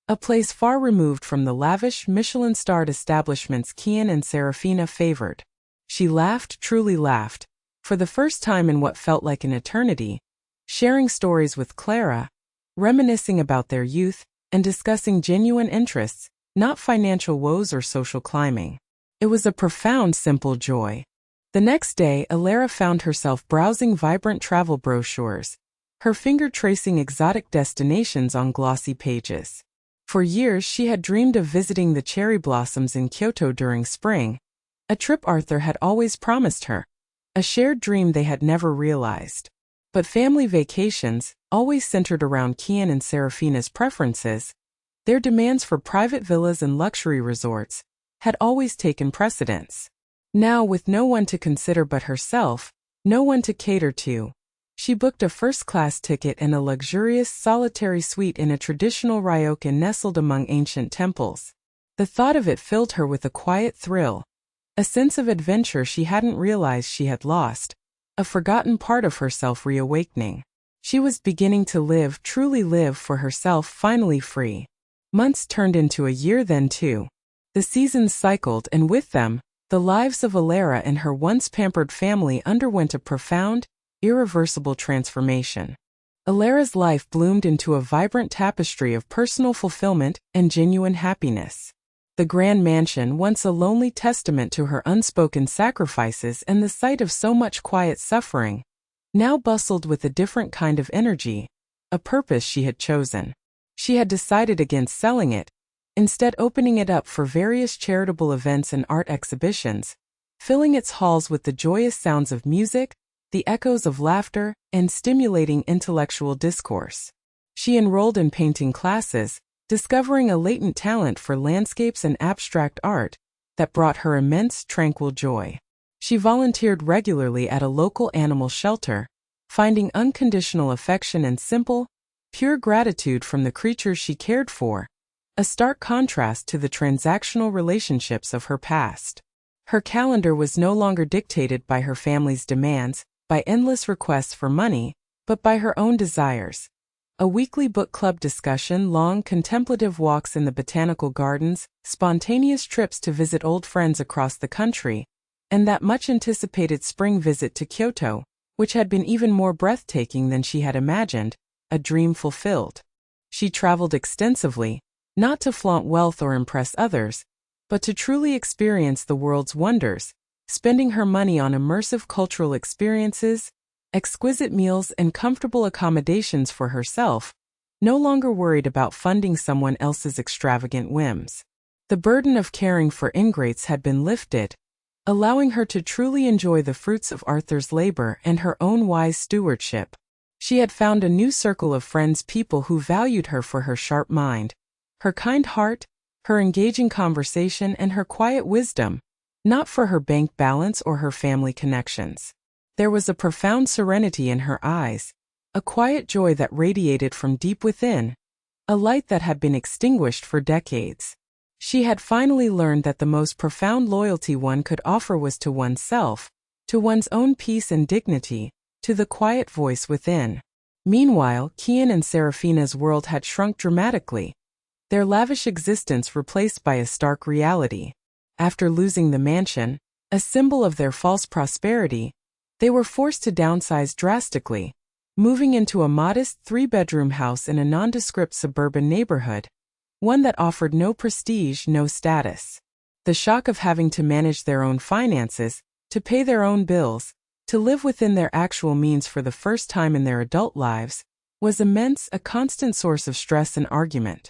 a place far removed from the lavish, Michelin-starred establishments Kian and Serafina favored. She laughed, truly laughed, for the first time in what felt like an eternity, sharing stories with Clara, reminiscing about their youth, and discussing genuine interests, not financial woes or social climbing. It was a profound, simple joy. The next day, Elara found herself browsing vibrant travel brochures, her finger tracing exotic destinations on glossy pages. For years, she had dreamed of visiting the cherry blossoms in Kyoto during spring, a trip Arthur had always promised her, a shared dream they had never realized. But family vacations, always centered around Kian and Serafina's preferences, their demands for private villas and luxury resorts, had always taken precedence. Now, with no one to consider but herself, no one to cater to, she booked a first-class ticket and a luxurious, solitary suite in a traditional ryokan nestled among ancient temples. The thought of it filled her with a quiet thrill, a sense of adventure she hadn't realized she had lost, a forgotten part of herself reawakening. She was beginning to live, truly live for herself, finally free. Months turned into a year, then two. The seasons cycled, and with them, the lives of Elara and her once pampered family underwent a profound, irreversible transformation. Elara's life bloomed into a vibrant tapestry of personal fulfillment and genuine happiness. The grand mansion, once a lonely testament to her unspoken sacrifices and the site of so much quiet suffering, now bustled with a different kind of energy, a purpose she had chosen. She had decided against selling it, instead opening it up for various charitable events and art exhibitions, filling its halls with the joyous sounds of music, the echoes of laughter, and stimulating intellectual discourse. She enrolled in painting classes, discovering a latent talent for landscapes and abstract art that brought her immense, tranquil joy. She volunteered regularly at a local animal shelter, finding unconditional affection and simple, pure gratitude from the creatures she cared for, a stark contrast to the transactional relationships of her past. Her calendar was no longer dictated by her family's demands, by endless requests for money, but by her own desires. A weekly book club discussion, long contemplative walks in the botanical gardens, spontaneous trips to visit old friends across the country, and that much-anticipated spring visit to Kyoto, which had been even more breathtaking than she had imagined, a dream fulfilled. She traveled extensively, not to flaunt wealth or impress others, but to truly experience the world's wonders, spending her money on immersive cultural experiences, exquisite meals, and comfortable accommodations for herself, no longer worried about funding someone else's extravagant whims. The burden of caring for ingrates had been lifted, allowing her to truly enjoy the fruits of Arthur's labor and her own wise stewardship. She had found a new circle of friends, people who valued her for her sharp mind, her kind heart, her engaging conversation, and her quiet wisdom, not for her bank balance or her family connections. There was a profound serenity in her eyes, a quiet joy that radiated from deep within, a light that had been extinguished for decades. She had finally learned that the most profound loyalty one could offer was to oneself, to one's own peace and dignity, to the quiet voice within. Meanwhile, Kian and Serafina's world had shrunk dramatically, their lavish existence replaced by a stark reality. After losing the mansion, a symbol of their false prosperity, they were forced to downsize drastically, moving into a modest 3-bedroom house in a nondescript suburban neighborhood, one that offered no prestige, no status. The shock of having to manage their own finances, to pay their own bills, to live within their actual means for the first time in their adult lives, was immense, a constant source of stress and argument.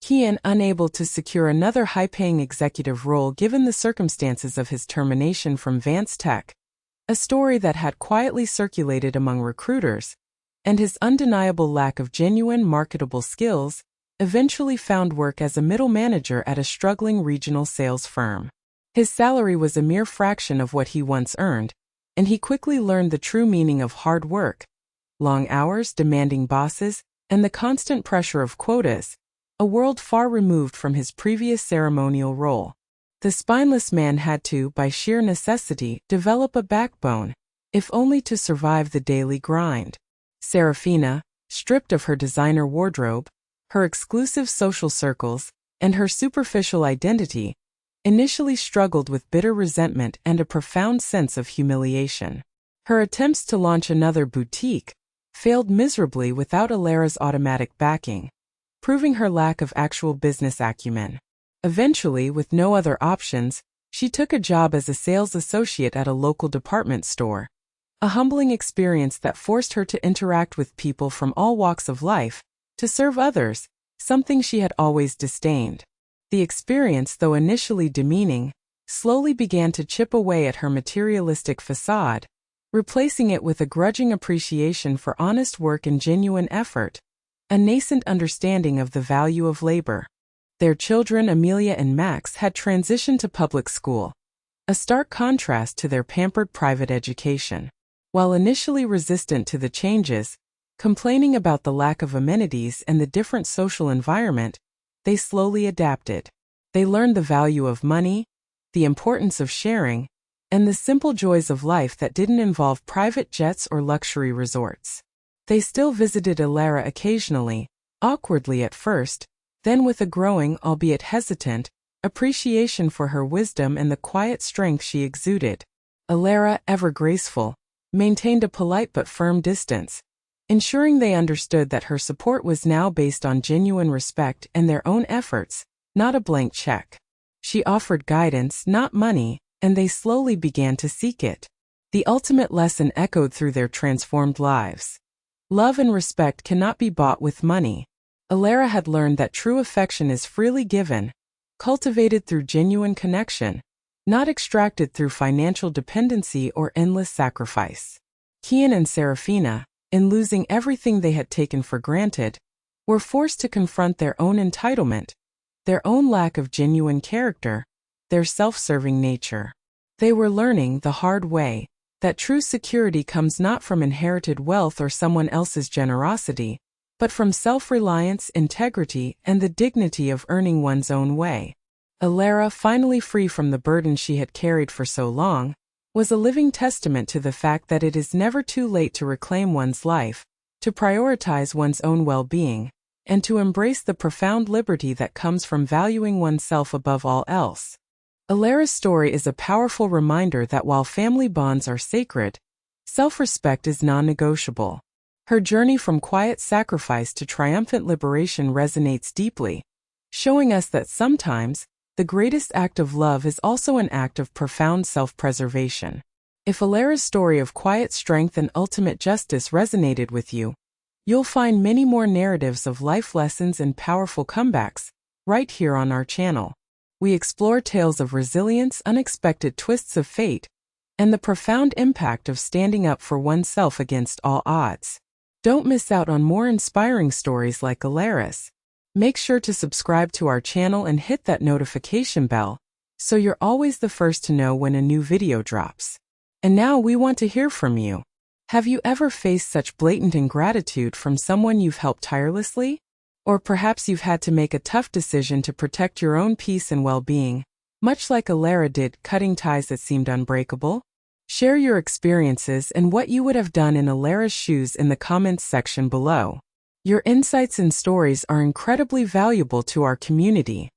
Kian, unable to secure another high-paying executive role given the circumstances of his termination from Vance Tech, a story that had quietly circulated among recruiters, and his undeniable lack of genuine marketable skills, eventually found work as a middle manager at a struggling regional sales firm. His salary was a mere fraction of what he once earned, and he quickly learned the true meaning of hard work, long hours, demanding bosses, and the constant pressure of quotas, a world far removed from his previous ceremonial role. The spineless man had to, by sheer necessity, develop a backbone, if only to survive the daily grind. Serafina, stripped of her designer wardrobe, her exclusive social circles, and her superficial identity, initially struggled with bitter resentment and a profound sense of humiliation. Her attempts to launch another boutique failed miserably without Elara's automatic backing, proving her lack of actual business acumen. Eventually, with no other options, she took a job as a sales associate at a local department store, a humbling experience that forced her to interact with people from all walks of life, to serve others, something she had always disdained. The experience, though initially demeaning, slowly began to chip away at her materialistic facade, replacing it with a grudging appreciation for honest work and genuine effort, a nascent understanding of the value of labor. Their children, Amelia and Max, had transitioned to public school, a stark contrast to their pampered private education. While initially resistant to the changes, complaining about the lack of amenities and the different social environment, they slowly adapted. They learned the value of money, the importance of sharing, and the simple joys of life that didn't involve private jets or luxury resorts. They still visited Elara occasionally, awkwardly at first, then with a growing, albeit hesitant, appreciation for her wisdom and the quiet strength she exuded. Elara, ever graceful, maintained a polite but firm distance, ensuring they understood that her support was now based on genuine respect and their own efforts, not a blank check. She offered guidance, not money, and they slowly began to seek it. The ultimate lesson echoed through their transformed lives. Love and respect cannot be bought with money. Elara had learned that true affection is freely given, cultivated through genuine connection, not extracted through financial dependency or endless sacrifice. Kian and Serafina, in losing everything they had taken for granted, were forced to confront their own entitlement, their own lack of genuine character, their self-serving nature. They were learning the hard way that true security comes not from inherited wealth or someone else's generosity, but from self-reliance, integrity, and the dignity of earning one's own way. Elara, finally free from the burden she had carried for so long, was a living testament to the fact that it is never too late to reclaim one's life, to prioritize one's own well-being, and to embrace the profound liberty that comes from valuing oneself above all else. Elara's story is a powerful reminder that while family bonds are sacred, self-respect is non-negotiable. Her journey from quiet sacrifice to triumphant liberation resonates deeply, showing us that sometimes, The greatest act of love is also an act of profound self-preservation. If Elara's story of quiet strength and ultimate justice resonated with you, you'll find many more narratives of life lessons and powerful comebacks right here on our channel. We explore tales of resilience, unexpected twists of fate, and the profound impact of standing up for oneself against all odds. Don't miss out on more inspiring stories like Elara's. Make sure to subscribe to our channel and hit that notification bell so you're always the first to know when a new video drops. And now we want to hear from you. Have you ever faced such blatant ingratitude from someone you've helped tirelessly? Or perhaps you've had to make a tough decision to protect your own peace and well-being, much like Elara did, cutting ties that seemed unbreakable? Share your experiences and what you would have done in Elara's shoes in the comments section below. Your insights and stories are incredibly valuable to our community.